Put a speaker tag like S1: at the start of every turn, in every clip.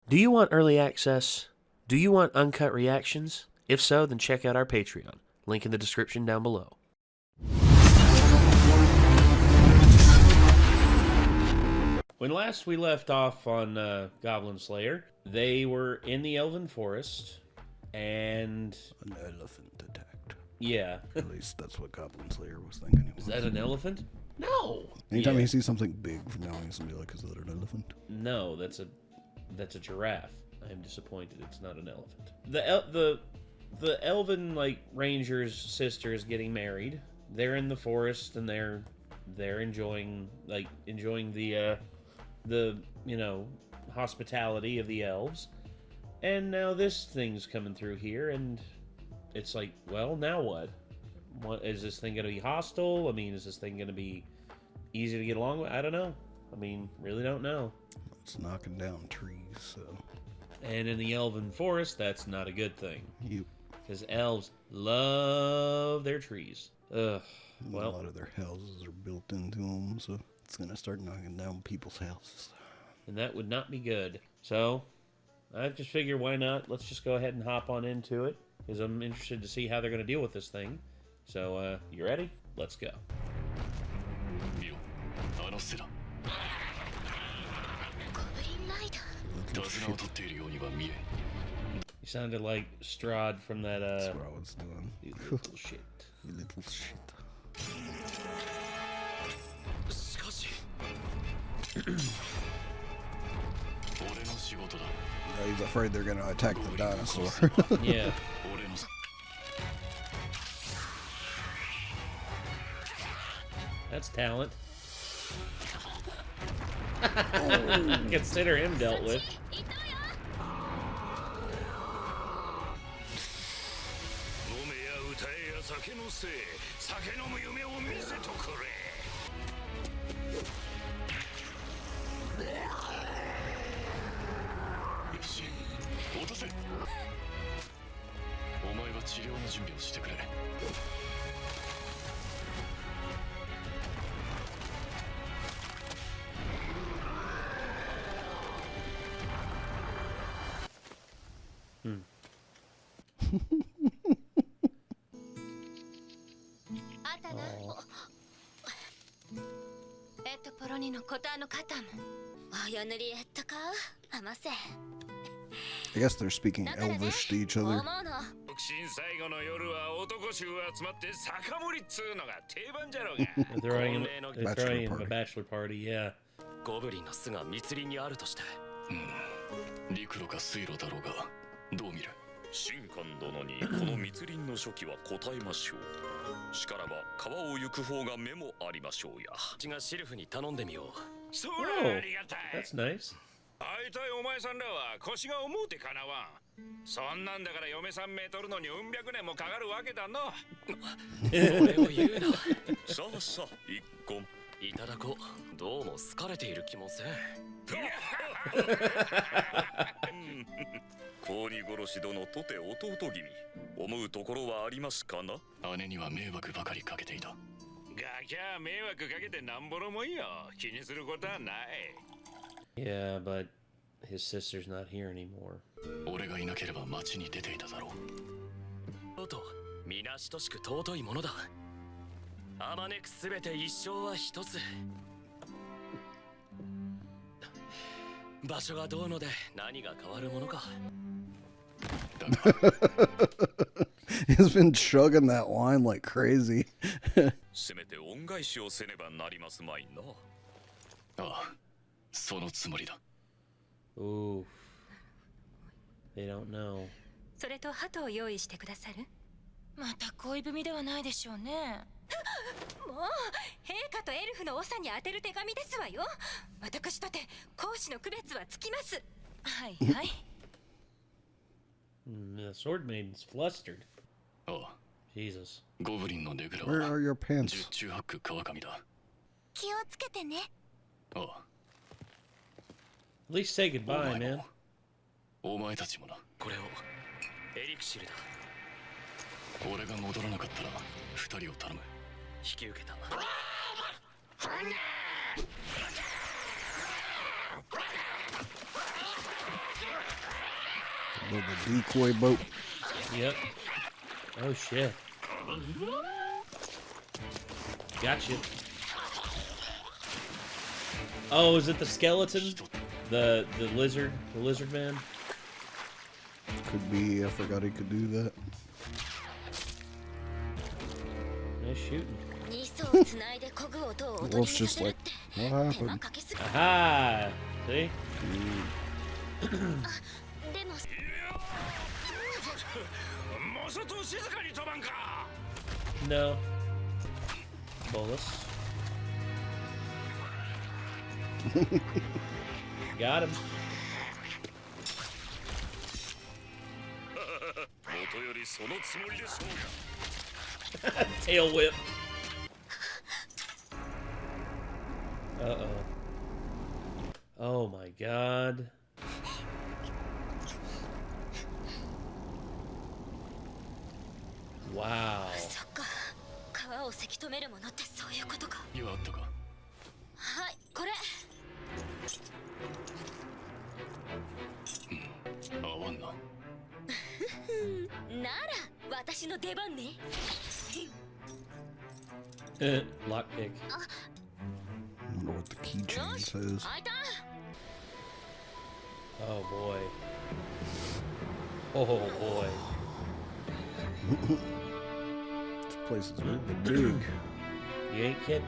S1: Do you want early access? Do you want uncut reactions? If so, then check out our Patreon. Link in the description down below. When last we left off on Goblin Slayer, they were in the Elven Forest, and...
S2: An elephant attacked.
S1: Yeah.
S2: At least that's what Goblin Slayer was thinking it was.
S1: Is that an elephant? No!
S2: Anytime he sees something big from now on, he's gonna be like, is that an elephant?
S1: No, that's a giraffe. I am disappointed it's not an elephant. The Elven, like, Ranger's sister is getting married. They're in the forest, and they're enjoying the you know, hospitality of the elves. And now this thing's coming through here, and it's like, well, now what? What is this thing gonna be hostile? I mean, is this thing gonna be easy to get along with? I don't know. I mean, really don't know.
S2: It's knocking down trees, so...
S1: And in the Elven Forest, that's not a good thing.
S2: You...
S1: Because elves love their trees. Ugh. Well,
S2: a lot of their houses are built into them, so it's gonna start knocking down people's houses.
S1: And that would not be good. So, I just figured, why not? Let's just go ahead and hop on into it, because I'm interested to see how they're going to deal with this thing. So, you ready? Let's go. You sounded like Strahd from that,
S2: That's what I was doing.
S1: You little shit.
S2: You little shit. He's afraid they're gonna attack the dinosaur.
S1: Yeah. That's talent. Consider him dealt with.
S2: I guess they're speaking Elvish to each other.
S1: They're throwing him a bachelor party, yeah.
S3: Goblin の巣が密林にあるとして。陸路か水路だろうが、どう見る？神官殿にこの密林の初期は答えましょう。しからば川を行く方が目もありましょうや。私がシルフに頼んでみよう。それありがたい。
S1: That's nice.
S4: 会いたいお前さんらは腰が重うてかなわん。そんなんだから嫁さんめとるのにうん百年もかかるわけだの。
S3: それを言うな。さあさあ、一献。いただこう。どうも好かれている気もせん。高に殺し殿とて弟君、思うところはありますかな？姉には迷惑ばかりかけていた。ガキャ迷惑かけてなんぼのもんよ。気にすることはない。
S1: Yeah, but his sister's not here anymore.
S3: 俺がいなければ町に出ていただろう。と、皆等しく尊いものだ。あまねくすべて一生は一つ。場所がどうので何が変わるものか。
S2: He's been chugging that wine like crazy.
S3: せめて恩返しをせねばなりますまいな。ああ、そのつもりだ。
S1: Ooh. They don't know.
S5: それと鳩を用意してくださる？また恋文ではないでしょうね。もう陛下とエルフの長に当てる手紙ですわよ。私とて公使の区別はつきます。はいはい。
S1: The sword maiden's flustered.
S3: ああ。
S1: Jesus.
S3: ゴブリンのネグラ
S2: Where
S3: は
S2: are your pants?
S3: 十中八九川上だ。
S5: 気をつけてね。
S3: ああ。
S1: At least say goodbye, man.
S3: お前たちもな。これをエリクシルだ。俺が戻らなかったら二人を頼む。引き受けた。
S2: Build a decoy boat.
S1: Yep. Oh shit. Gotcha. Oh, is it the skeleton? The lizard man?
S2: Could be. I forgot he could do that.
S1: Nice shooting.
S5: 2層つないで漕ぐ音を音に
S2: Wolf's
S5: さ
S2: just
S5: せるっ
S2: like,
S5: て
S2: what
S5: 手間
S2: happened?
S5: かけすぎ
S1: Aha! See?
S5: でも
S4: もうちょっと静かに飛ばんか。
S1: No. Bolus. Got him.
S3: 元よりそのつもりでしょう
S1: Tail whip. Uh-oh. Oh my god. Wow.
S5: そっか川をせき止めるものってそういうことか。
S3: が。いやあったか。
S5: はいこれ
S3: 合わんな。
S5: なら私の出番ね。
S1: Lockpick.
S2: I wonder what the keychain
S5: よし
S2: says.
S5: 開いた。
S1: Oh boy. Oh boy.
S2: This place is really big.
S1: You ain't kidding.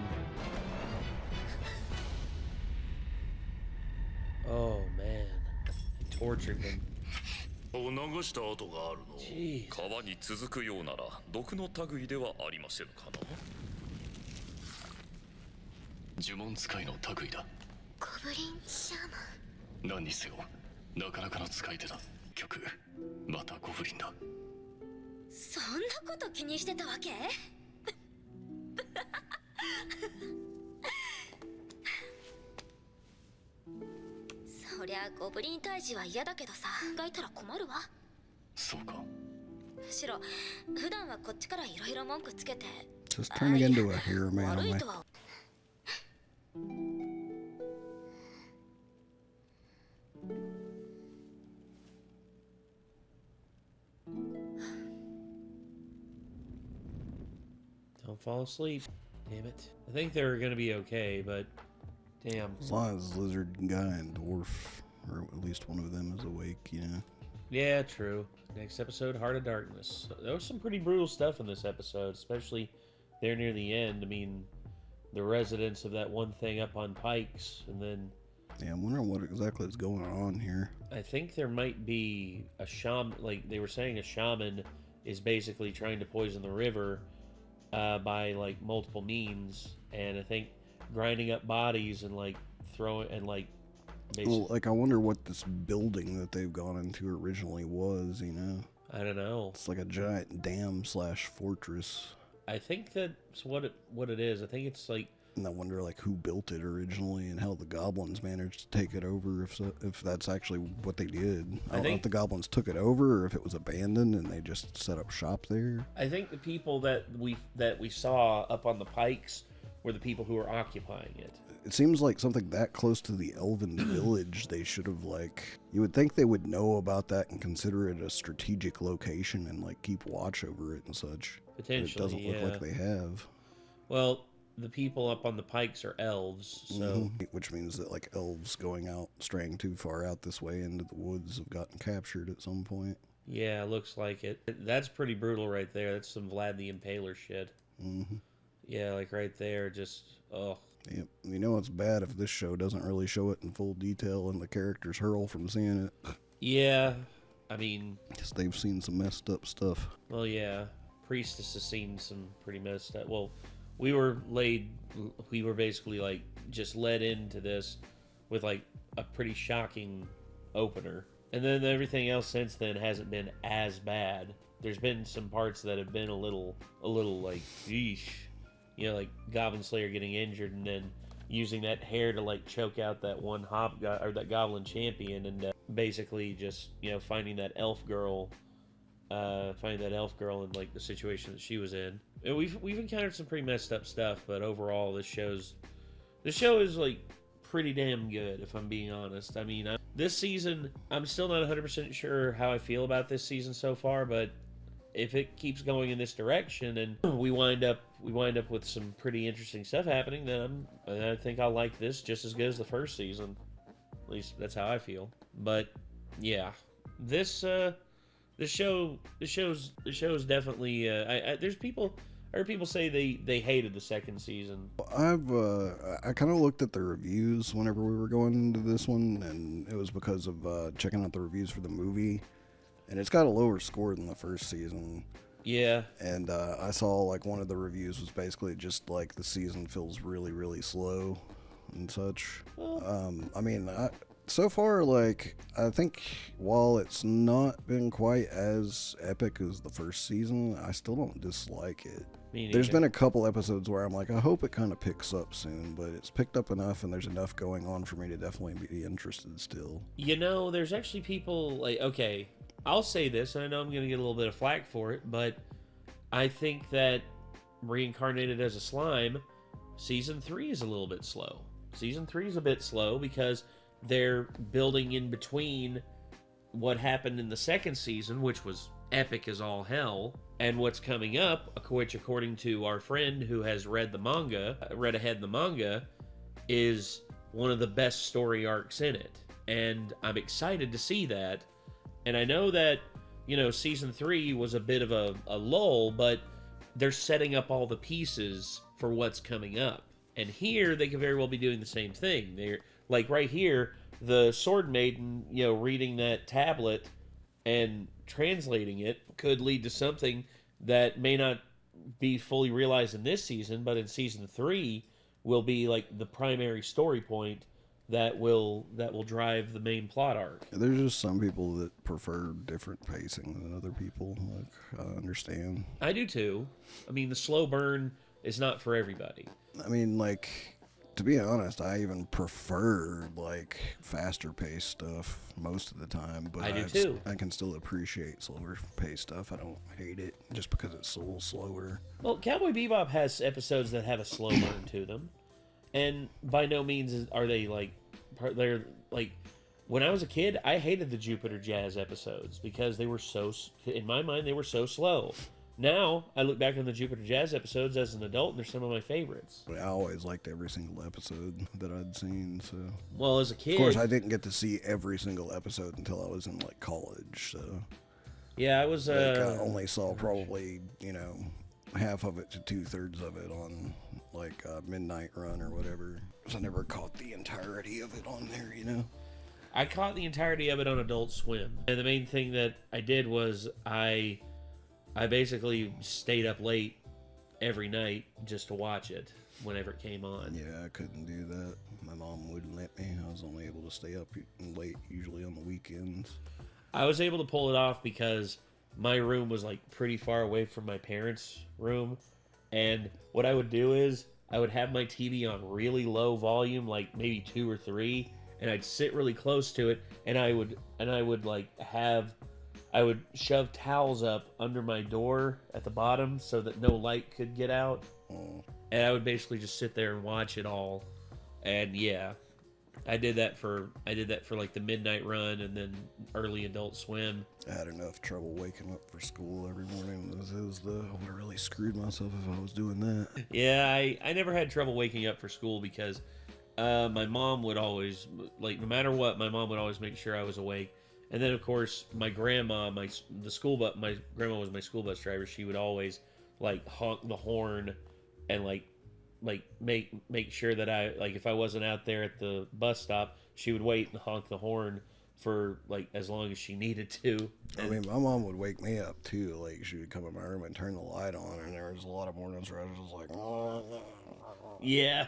S1: Oh man. They tortured them.
S3: を流した跡があるの。
S1: Jeez.
S3: 川に続くようなら毒の類ではありませんかな。呪文使いの類だ。
S5: ゴブリンシャーマン。
S3: 何にせよなかなかの使い手だ。曲またゴブリンだ。
S5: そんなこと気にしてたわけ？そりゃゴブリン退治は嫌だけどさ、がいたら困るわ。
S3: そうか。
S5: むしろ普段はこっちからいろいろ文句つけて
S2: Just turning into a hero man
S5: 悪
S2: on
S5: い
S2: me.
S5: とは。
S1: Don't fall asleep. Damn it. I think they're gonna be okay, but damn.
S2: As long as Lizard Guy and Dwarf, or at least one of them is awake, you know.
S1: Yeah, true. Next episode, Heart of Darkness. There was some pretty brutal stuff in this episode, especially there near the end. I mean, the residents of that one thing up on Pikes, and then
S2: Yeah, I'm wondering what exactly is going on here.
S1: I think there might be a shaman, like they were saying a shaman is basically trying to poison the river by like multiple means, and I think grinding up bodies and like throwing and like basically,
S2: Well, like, I wonder what this building that they've gone into originally was, you know?
S1: I don't know.
S2: It's like a giant dam slash fortress.
S1: I think that's what it is. I think it's like,
S2: And I wonder, like, who built it originally and how the goblins managed to take it over, if that's actually what they did. I don't know if the goblins took it over or if it was abandoned and they just set up shop there.
S1: I think the people that we saw up on the Pikes were the people who were occupying it.
S2: It seems like something that close to the elven village, they should have, like... You would think they would know about that and consider it a strategic location and, like, keep watch over it and such.
S1: Potentially,
S2: But it doesn't look like they have.
S1: Well, the people up on the Pikes are elves, so...
S2: Which means that, like, elves going out, straying too far out this way into the woods have gotten captured at some point.
S1: Yeah, looks like it. That's pretty brutal right there. That's some Vlad the Impaler shit.
S2: Mm-hmm.
S1: Yeah, like right there, just... Oh.
S2: Yep. You know it's bad if this show doesn't really show it in full detail and the characters hurl from seeing it.
S1: Yeah, I mean...
S2: Because they've seen some messed up stuff.
S1: Well, yeah. Priestess has seen some pretty messed up... Well, we were basically, like, just led into this with, like, a pretty shocking opener. And then everything else since then hasn't been as bad. There's been some parts that have been a little, like, yeesh. You know, like Goblin Slayer getting injured and then using that hair to like choke out that one or that Goblin champion, and basically just, you know, finding that elf girl in like the situation that she was in. And we've encountered some pretty messed up stuff, but overall this show is like pretty damn good, if I'm being honest. I mean, this season, I'm still not 100% sure how I feel about this season so far, but if it keeps going in this direction and we wind up with some pretty interesting stuff happening, then I think I'll like this just as good as the first season. At least that's how I feel. But yeah, this show's definitely. There's people. I heard people say they hated the second season.
S2: I kind of looked at the reviews whenever we were going into this one, and it was because of checking out the reviews for the movie, and it's got a lower score than the first season.
S1: Yeah.
S2: And I saw like one of the reviews was basically just like the season feels really, really slow and such. Well, I mean, so far, like, I think while it's not been quite as epic as the first season, I still don't dislike it. There's been a couple episodes where I'm like, I hope it kind of picks up soon, but it's picked up enough and there's enough going on for me to definitely be interested still.
S1: You know, there's actually people like, okay, I'll say this, and I know I'm going to get a little bit of flack for it, but I think that Reincarnated as a Slime, Season 3 is a little bit slow. Season 3 is a bit slow because they're building in between what happened in the second season, which was epic as all hell, and what's coming up, which according to our friend who has read ahead in the manga, is one of the best story arcs in it. And I'm excited to see that. And I know that, you know, Season 3 was a bit of a lull, but they're setting up all the pieces for what's coming up. And here, they could very well be doing the same thing. They're, like right here, the Sword Maiden, you know, reading that tablet and translating it could lead to something that may not be fully realized in this season, but in Season 3 will be like the primary story point that will drive the main plot arc.
S2: There's just some people that prefer different pacing than other people. Like, I understand.
S1: I do too. I mean, the slow burn is not for everybody.
S2: I mean, like, to be honest, I even prefer like faster paced stuff most of the time. But
S1: I do too.
S2: I can still appreciate slower paced stuff. I don't hate it just because it's a little slower.
S1: Well, Cowboy Bebop has episodes that have a slow burn to them, and by no means are they like they're like. When I was a kid, I hated the Jupiter Jazz episodes because they were so, in my mind, they were so slow. Now, I look back on the Jupiter Jazz episodes as an adult, and they're some of my favorites.
S2: I always liked every single episode that I'd seen, so...
S1: Well, as a kid...
S2: Of course, I didn't get to see every single episode until I was in, like, college, so...
S1: Yeah, I was,
S2: like, I only saw probably, you know, half of it to two-thirds of it on, like, Midnight Run or whatever. So I never caught the entirety of it on there, you know?
S1: I caught the entirety of it on Adult Swim. And the main thing that I did was I basically stayed up late every night just to watch it whenever it came on.
S2: Yeah, I couldn't do that. My mom wouldn't let me. I was only able to stay up late, usually on the weekends.
S1: I was able to pull it off because my room was like pretty far away from my parents' room. And what I would do is I would have my TV on really low volume, like maybe 2 or 3, and I'd sit really close to it, and I would like I would shove towels up under my door at the bottom so that no light could get out. And I would basically just sit there and watch it all. And yeah, I did that for like the Midnight Run and then early Adult Swim.
S2: I had enough trouble waking up for school every morning. I would have really screwed myself if I was doing that.
S1: Yeah, I never had trouble waking up for school because my mom would always, like, no matter what, my mom would always make sure I was awake. And then, of course, my grandma, my grandma was my school bus driver. She would always, like, honk the horn and, like make sure that I, like, if I wasn't out there at the bus stop, she would wait and honk the horn for, like, as long as she needed to.
S2: I mean, my mom would wake me up, too. Like, she would come in my room and turn the light on, and there was a lot of mornings where I was just like...
S1: Yeah.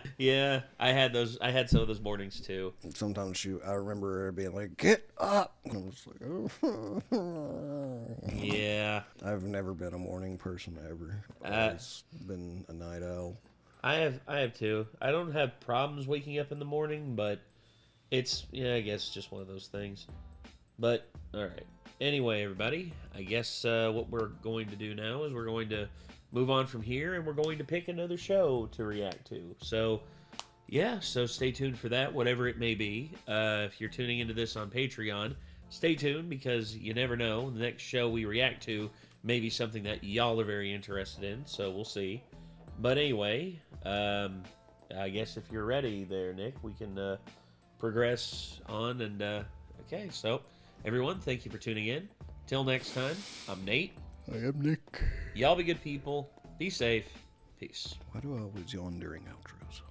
S1: I had some of those mornings too.
S2: And sometimes I remember her being like, "Get up!" And I was like, "Oh."
S1: Yeah.
S2: I've never been a morning person ever. I've always been a night owl.
S1: I have too. I don't have problems waking up in the morning, but it's, I guess just one of those things. But all right. Anyway, everybody, I guess what we're going to do now is we're going to move on from here, and we're going to pick another show to react to. So, yeah, so stay tuned for that, whatever it may be. If you're tuning into this on Patreon, stay tuned because you never know. The next show we react to may be something that y'all are very interested in, so we'll see. But anyway, I guess if you're ready there, Nick, we can progress on. And okay, so everyone, thank you for tuning in. Till next time, I'm Nate.
S2: I am Nick.
S1: Y'all be good people. Be safe. Peace.
S2: Why do I always yawn during outros?